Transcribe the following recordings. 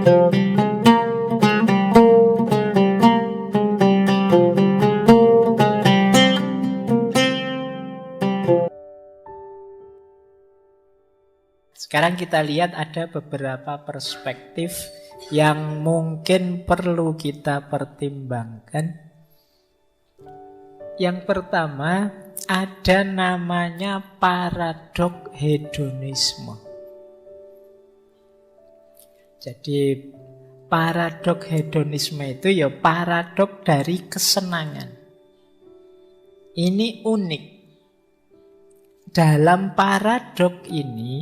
Sekarang kita lihat ada beberapa perspektif yang mungkin perlu kita pertimbangkan. Yang pertama, ada namanya paradok hedonisme. Jadi paradok hedonisme itu ya paradok dari kesenangan. Ini unik. Dalam paradok ini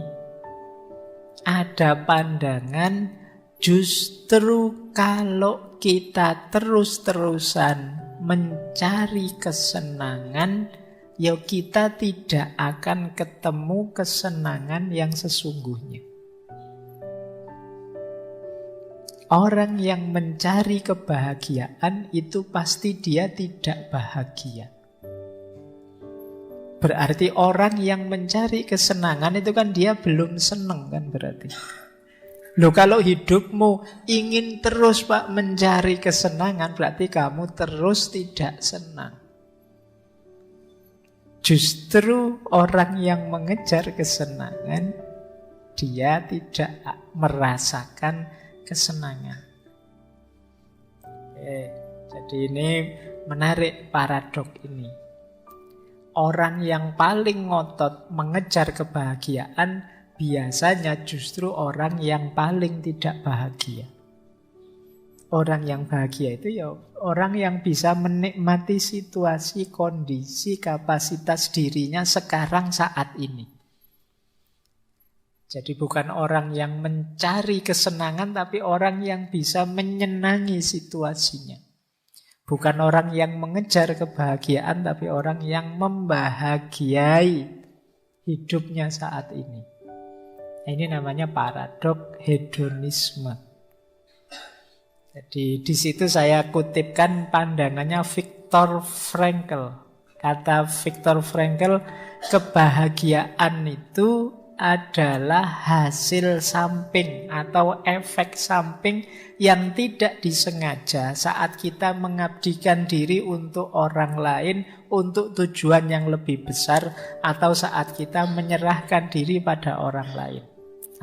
ada pandangan justru kalau kita terus-terusan mencari kesenangan, ya kita tidak akan ketemu kesenangan yang sesungguhnya. Orang yang mencari kebahagiaan itu pasti dia tidak bahagia. Berarti orang yang mencari kesenangan itu kan dia belum senang kan berarti. Loh, kalau hidupmu ingin terus Pak mencari kesenangan, berarti kamu terus tidak senang. Justru orang yang mengejar kesenangan, dia tidak merasakan kesenangan. Jadi ini menarik paradok ini. Orang yang paling ngotot mengejar kebahagiaan biasanya justru orang yang paling tidak bahagia. Orang yang bahagia itu ya orang yang bisa menikmati situasi, kondisi, kapasitas dirinya sekarang saat ini. Jadi bukan orang yang mencari kesenangan, tapi orang yang bisa menyenangi situasinya. Bukan orang yang mengejar kebahagiaan, tapi orang yang membahagiai hidupnya saat ini. Ini namanya paradok hedonisme. Jadi di situ saya kutipkan pandangannya Viktor Frankl. Kata Viktor Frankl, kebahagiaan itu adalah hasil samping atau efek samping yang tidak disengaja saat kita mengabdikan diri untuk orang lain, untuk tujuan yang lebih besar, atau saat kita menyerahkan diri pada orang lain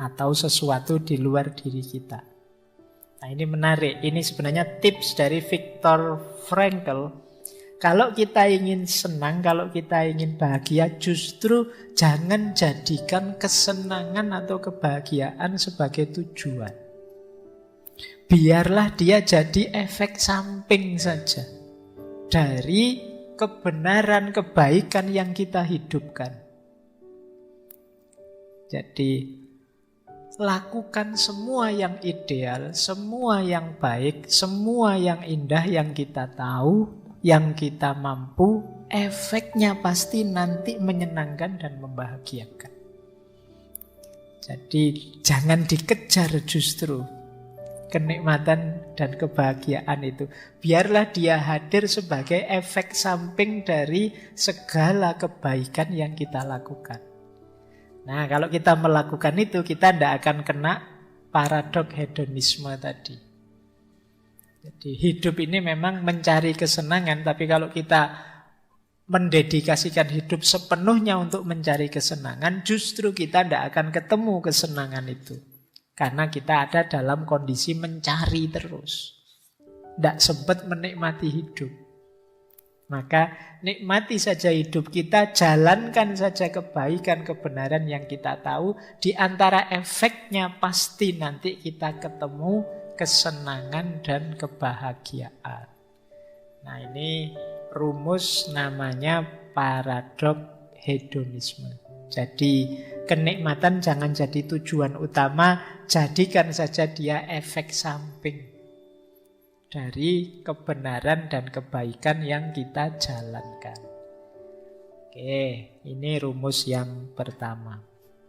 atau sesuatu di luar diri kita. Nah, ini menarik. Ini sebenarnya tips dari Viktor Frankl. Kalau kita ingin senang, kalau kita ingin bahagia, justru jangan jadikan kesenangan atau kebahagiaan sebagai tujuan. Biarlah dia jadi efek samping saja dari kebenaran, kebaikan yang kita hidupkan. Jadi lakukan semua yang ideal, semua yang baik, semua yang indah yang kita tahu, yang kita mampu, efeknya pasti nanti menyenangkan dan membahagiakan. Jadi jangan dikejar justru kenikmatan dan kebahagiaan itu. Biarlah dia hadir sebagai efek samping dari segala kebaikan yang kita lakukan. Nah, kalau kita melakukan itu, kita tidak akan kena paradok hedonisme tadi. Jadi hidup ini memang mencari kesenangan, tapi kalau kita mendedikasikan hidup sepenuhnya untuk mencari kesenangan, justru kita tidak akan ketemu kesenangan itu. Karena kita ada dalam kondisi mencari terus. Tidak sempat menikmati hidup. Maka nikmati saja hidup kita, jalankan saja kebaikan, kebenaran yang kita tahu. Di antara efeknya pasti nanti kita ketemu kesenangan dan kebahagiaan. Nah, ini rumus namanya paradok hedonisme. Jadi kenikmatan jangan jadi tujuan utama, jadikan saja dia efek samping dari kebenaran dan kebaikan yang kita jalankan. Oke, ini rumus yang pertama.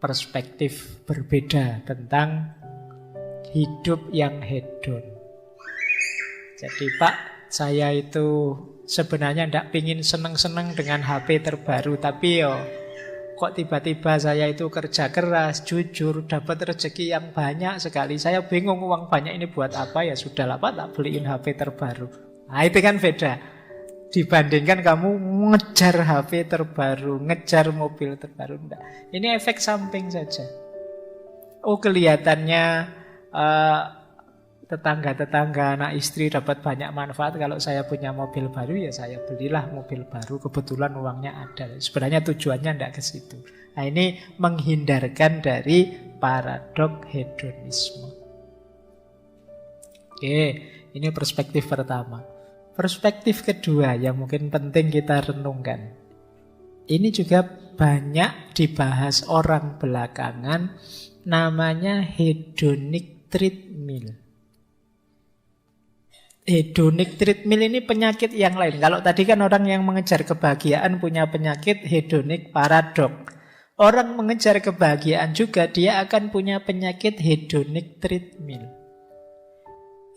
Perspektif berbeda tentang hidup yang hedon. Jadi Pak, saya itu sebenarnya tidak pingin seneng-seneng dengan HP terbaru, tapi Kok tiba-tiba saya itu kerja keras, jujur, dapat rezeki yang banyak sekali. Saya bingung uang banyak ini buat apa, ya sudah lah Pak, tak beliin HP terbaru. Nah itu kan beda. Dibandingkan kamu ngejar HP terbaru, ngejar mobil terbaru. Enggak. Ini efek samping saja. Oh kelihatannya tetangga-tetangga, anak istri dapat banyak manfaat. Kalau saya punya mobil baru, ya saya belilah mobil baru. Kebetulan uangnya ada. Sebenarnya tujuannya tidak ke situ. Nah ini menghindarkan dari paradok hedonisme. Oke, ini perspektif pertama. Perspektif kedua yang mungkin penting kita renungkan. Ini juga banyak dibahas orang belakangan, namanya hedonic treadmill. Hedonic treadmill ini penyakit yang lain. Kalau tadi kan orang yang mengejar kebahagiaan punya penyakit hedonic paradok. Orang mengejar kebahagiaan juga dia akan punya penyakit hedonic treadmill.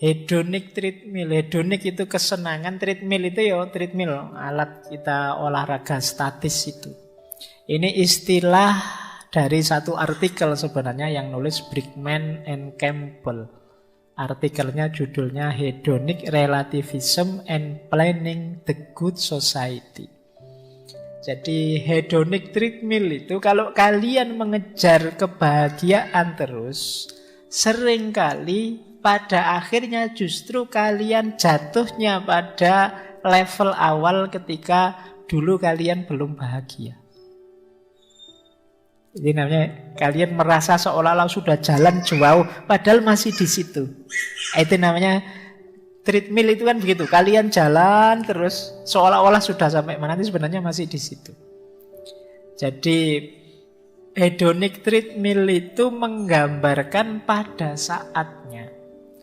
Hedonic treadmill, hedonic itu kesenangan, treadmill itu ya treadmill, alat kita olahraga statis itu. Ini istilah dari satu artikel sebenarnya yang nulis Brickman and Campbell. Artikelnya judulnya Hedonic Relativism and Planning the Good Society. Jadi hedonic treadmill itu kalau kalian mengejar kebahagiaan terus, seringkali pada akhirnya justru kalian jatuhnya pada level awal ketika dulu kalian belum bahagia. Ini namanya kalian merasa seolah-olah sudah jalan jauh padahal masih di situ. Itu namanya treadmill itu kan begitu. Kalian jalan terus seolah-olah sudah sampai mana, tapi sebenarnya masih di situ. Jadi hedonic treadmill itu menggambarkan pada saatnya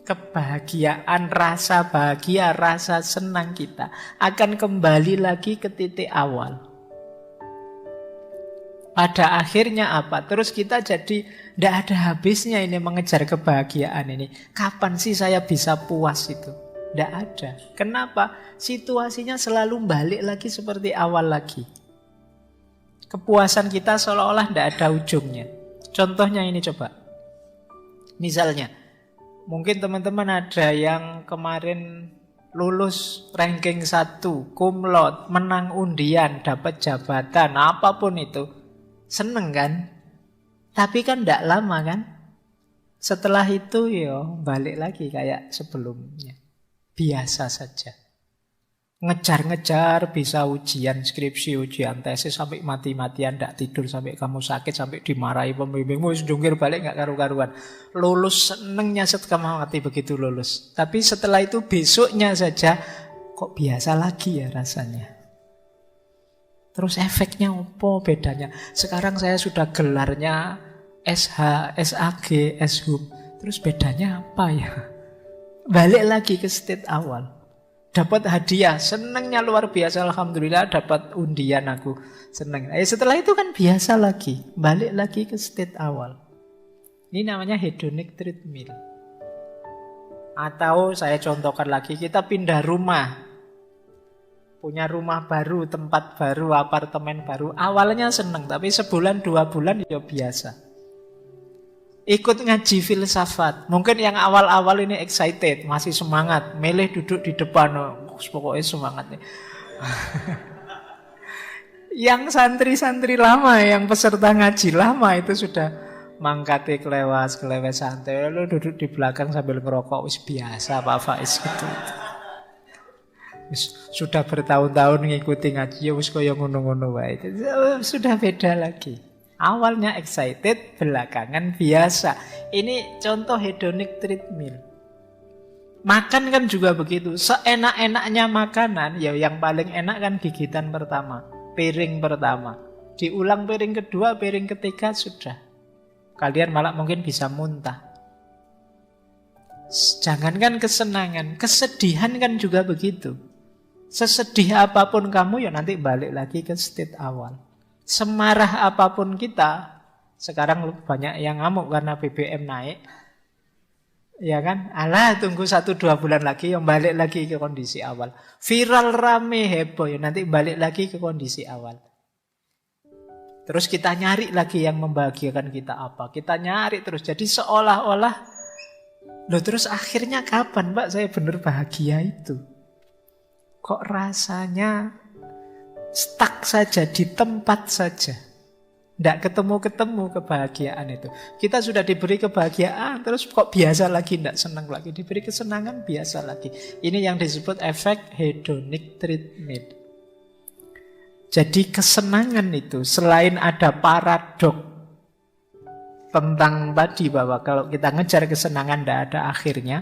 kebahagiaan, rasa bahagia, rasa senang kita akan kembali lagi ke titik awal. Pada akhirnya apa? Terus kita jadi tidak ada habisnya ini mengejar kebahagiaan ini. Kapan sih saya bisa puas itu? Tidak ada. Kenapa? Situasinya selalu balik lagi seperti awal lagi. Kepuasan kita seolah-olah tidak ada ujungnya. Contohnya ini coba. Misalnya mungkin teman-teman ada yang kemarin lulus ranking 1, cum laude, menang undian, dapat jabatan, apapun itu. Seneng kan? Tapi kan tidak lama kan? Setelah itu balik lagi kayak sebelumnya. Biasa saja. Ngejar-ngejar bisa ujian skripsi, ujian tesis sampai mati-matian, tidak tidur sampai kamu sakit, sampai dimarahi pembimbingmu, jungkir balik nggak karu-karuan. Lulus senengnya setengah mati begitu lulus. Tapi setelah itu besoknya saja kok biasa lagi ya rasanya. Terus efeknya apa bedanya? Sekarang saya sudah gelarnya SH, SAG, SHUB. Terus bedanya apa ya? Balik lagi ke state awal. Dapat hadiah, senangnya luar biasa, alhamdulillah dapat undian aku, senang. Setelah itu kan biasa lagi, balik lagi ke state awal. Ini namanya hedonic treadmill. Atau saya contohkan lagi, kita pindah rumah, punya rumah baru, tempat baru, apartemen baru. Awalnya senang, tapi sebulan 2 bulan ya biasa. Ikut ngaji filsafat. Mungkin yang awal-awal ini excited, masih semangat, meleh duduk di depan, pokoknya semangat nih. Yang santri-santri lama, yang peserta ngaji lama itu sudah mangkate kelewes santai, lu duduk di belakang sambil ngerokok, wis biasa Pak Faiz gitu. Sudah bertahun-tahun ngikuti ngaji, ya wis kaya ngono-ngono wae. Sudah beda lagi. Awalnya excited, belakangan biasa. Ini contoh hedonic treadmill. Makan kan juga begitu. Seenak-enaknya makanan, ya yang paling enak kan gigitan pertama, piring pertama. Diulang piring kedua, piring ketiga sudah. Kalian malah mungkin bisa muntah. Jangankan kesenangan, kesedihan kan juga begitu. Sesedih apapun kamu ya nanti balik lagi ke state awal. Semarah apapun kita, sekarang banyak yang ngamuk karena BBM naik. Ya kan? Alah tunggu 1-2 bulan lagi yang balik lagi ke kondisi awal. Viral rame heboh ya nanti balik lagi ke kondisi awal. Terus kita nyari lagi yang membahagiakan kita apa. Kita nyari terus. Jadi seolah-olah, loh terus akhirnya kapan Pak saya benar bahagia itu? Kok rasanya stuck saja, di tempat saja. Tidak ketemu-ketemu kebahagiaan itu. Kita sudah diberi kebahagiaan, terus kok biasa lagi, tidak senang lagi. Diberi kesenangan, biasa lagi. Ini yang disebut efek hedonic treadmill. Jadi kesenangan itu, selain ada paradok tentang tadi bahwa kalau kita ngejar kesenangan tidak ada akhirnya,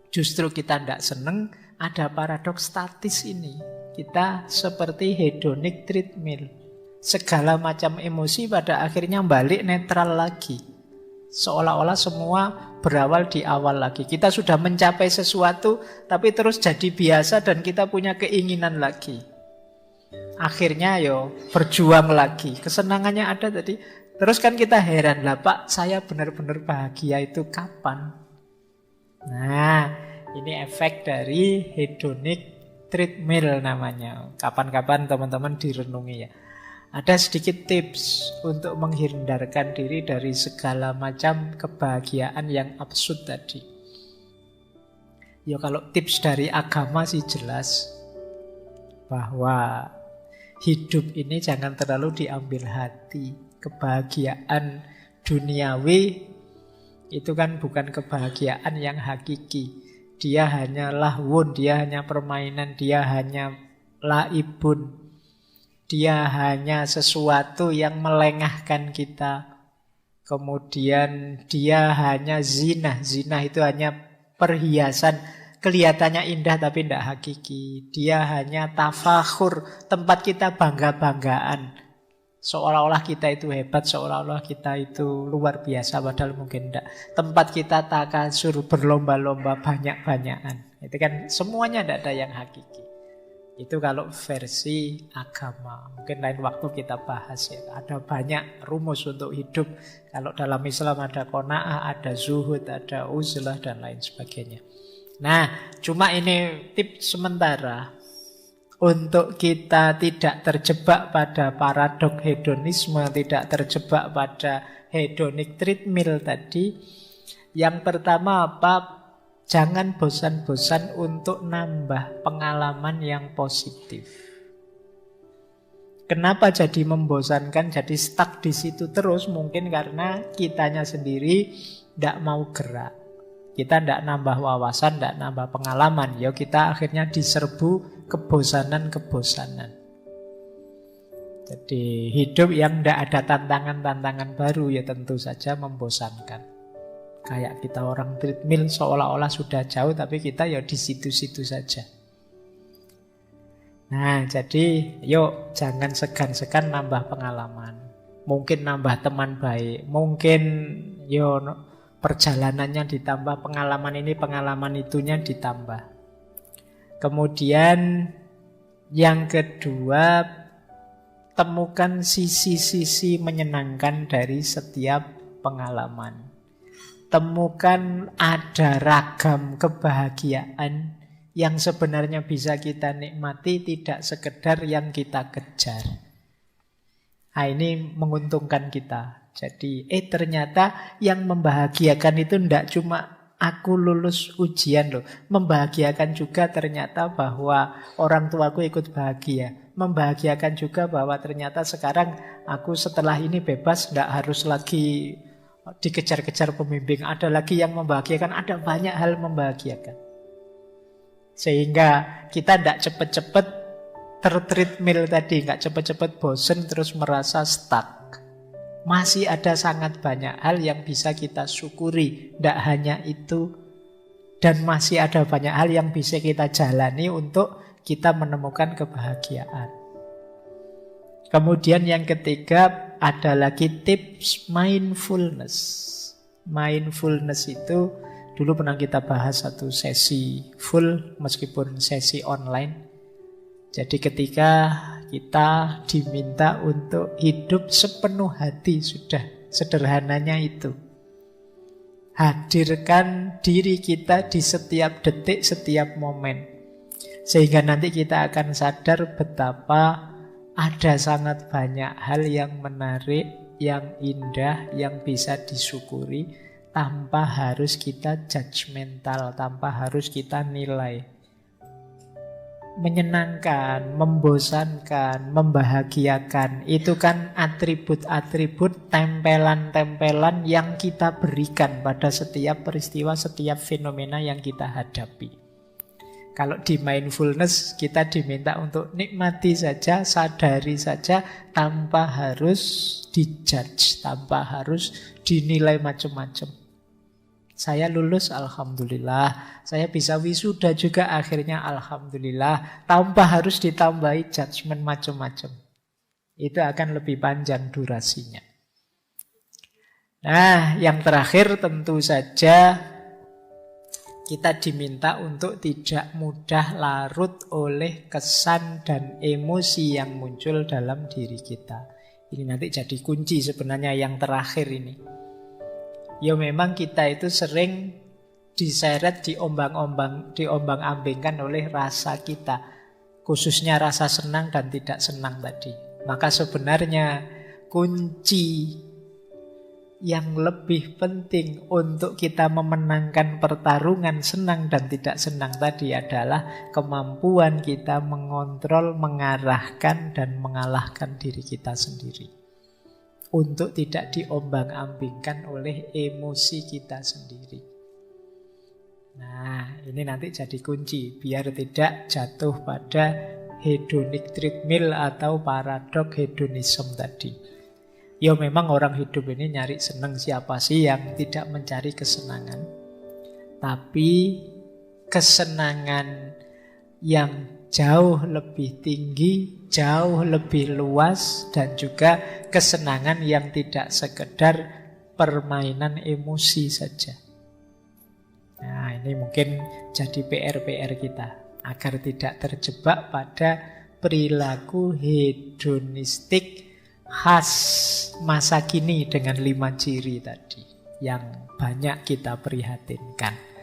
justru kita tidak senang, ada paradok statis ini. Kita seperti hedonic treadmill. Segala macam emosi pada akhirnya balik netral lagi. Seolah-olah semua berawal di awal lagi. Kita sudah mencapai sesuatu, tapi terus jadi biasa dan kita punya keinginan lagi. Akhirnya berjuang lagi. Kesenangannya ada tadi. Terus kan kita heran, lah Pak saya benar-benar bahagia itu kapan? Nah, ini efek dari hedonic treadmill namanya. Kapan-kapan teman-teman direnungi ya. Ada sedikit tips untuk menghindarkan diri dari segala macam kebahagiaan yang absurd tadi. Ya kalau tips dari agama sih jelas bahwa hidup ini jangan terlalu diambil hati. Kebahagiaan duniawi itu kan bukan kebahagiaan yang hakiki. Dia hanya lahwun, dia hanya permainan, dia hanya laibun. Dia hanya sesuatu yang melengahkan kita. Kemudian dia hanya zina. Zina itu hanya perhiasan. Kelihatannya indah tapi tidak hakiki. Dia hanya tafakhur. Tempat kita bangga-banggaan. Seolah-olah kita itu hebat. Seolah-olah kita itu luar biasa. Padahal mungkin tidak. Tempat kita takasur, berlomba-lomba, banyak-banyakan. Itu kan semuanya tidak ada yang hakiki. Itu kalau versi agama. Mungkin lain waktu kita bahas ya. Ada banyak rumus untuk hidup. Kalau dalam Islam ada qanaah, ada zuhud, ada uzlah dan lain sebagainya. Nah, cuma ini tips sementara untuk kita tidak terjebak pada paradok hedonisme, tidak terjebak pada hedonic treadmill tadi. Yang pertama apa? Jangan bosan-bosan untuk nambah pengalaman yang positif. Kenapa jadi membosankan, jadi stuck di situ terus? Mungkin karena kitanya sendiri tidak mau gerak. Kita tidak nambah wawasan, tidak nambah pengalaman. Ya kita akhirnya diserbu kebosanan-kebosanan. Jadi hidup yang tidak ada tantangan-tantangan baru ya tentu saja membosankan. Kayak kita orang treadmill seolah-olah sudah jauh tapi kita ya di situ-situ saja. Nah, jadi yuk jangan segan-segan nambah pengalaman. Mungkin nambah teman baik, mungkin perjalanannya ditambah, pengalaman ini, pengalaman itunya ditambah. Kemudian yang kedua, temukan sisi-sisi menyenangkan dari setiap pengalaman. Temukan ada ragam kebahagiaan yang sebenarnya bisa kita nikmati, tidak sekedar yang kita kejar. Nah, ini menguntungkan kita. Jadi, ternyata yang membahagiakan itu tidak cuma aku lulus ujian loh. Membahagiakan juga ternyata bahwa orang tuaku ikut bahagia. Membahagiakan juga bahwa ternyata sekarang aku setelah ini bebas, tidak harus lagi dikejar-kejar pembimbing. Ada lagi yang membahagiakan, ada banyak hal membahagiakan. Sehingga kita tidak cepat-cepat tertreadmill tadi, nggak cepat-cepat bosen terus merasa stuck. Masih ada sangat banyak hal yang bisa kita syukuri, tidak hanya itu. Dan masih ada banyak hal yang bisa kita jalani untuk kita menemukan kebahagiaan. Kemudian yang ketiga, ada lagi tips mindfulness. Mindfulness itu dulu pernah kita bahas satu sesi full meskipun sesi online. Jadi ketika kita diminta untuk hidup sepenuh hati, sudah sederhananya itu. Hadirkan diri kita di setiap detik, setiap momen. Sehingga nanti kita akan sadar betapa Ada sangat banyak hal yang menarik, yang indah, yang bisa disyukuri tanpa harus kita judgmental, tanpa harus kita nilai. Menyenangkan, membosankan, membahagiakan, itu kan atribut-atribut, tempelan-tempelan yang kita berikan pada setiap peristiwa, setiap fenomena yang kita hadapi. Kalau di mindfulness kita diminta untuk nikmati saja, sadari saja, tanpa harus dijudge, tanpa harus dinilai macam-macam. Saya lulus, alhamdulillah. Saya bisa wisuda juga akhirnya, alhamdulillah. Tanpa harus ditambahi judgement macam-macam. Itu akan lebih panjang durasinya. Nah, yang terakhir tentu saja kita diminta untuk tidak mudah larut oleh kesan dan emosi yang muncul dalam diri kita. Ini nanti jadi kunci sebenarnya yang terakhir ini. Ya memang kita itu sering diseret, diombang-ambingkan oleh rasa kita. Khususnya rasa senang dan tidak senang tadi. Maka sebenarnya kunci yang lebih penting untuk kita memenangkan pertarungan senang dan tidak senang tadi adalah kemampuan kita mengontrol, mengarahkan, dan mengalahkan diri kita sendiri. Untuk tidak diombang-ambingkan oleh emosi kita sendiri. Nah, ini nanti jadi kunci biar tidak jatuh pada hedonic treadmill atau paradok hedonisme tadi. Ya memang orang hidup ini nyari senang, siapa sih yang tidak mencari kesenangan? Tapi kesenangan yang jauh lebih tinggi, jauh lebih luas, dan juga kesenangan yang tidak sekedar permainan emosi saja. Nah, ini mungkin jadi PR-PR kita agar tidak terjebak pada perilaku hedonistik khas masa kini dengan 5 ciri tadi yang banyak kita prihatinkan.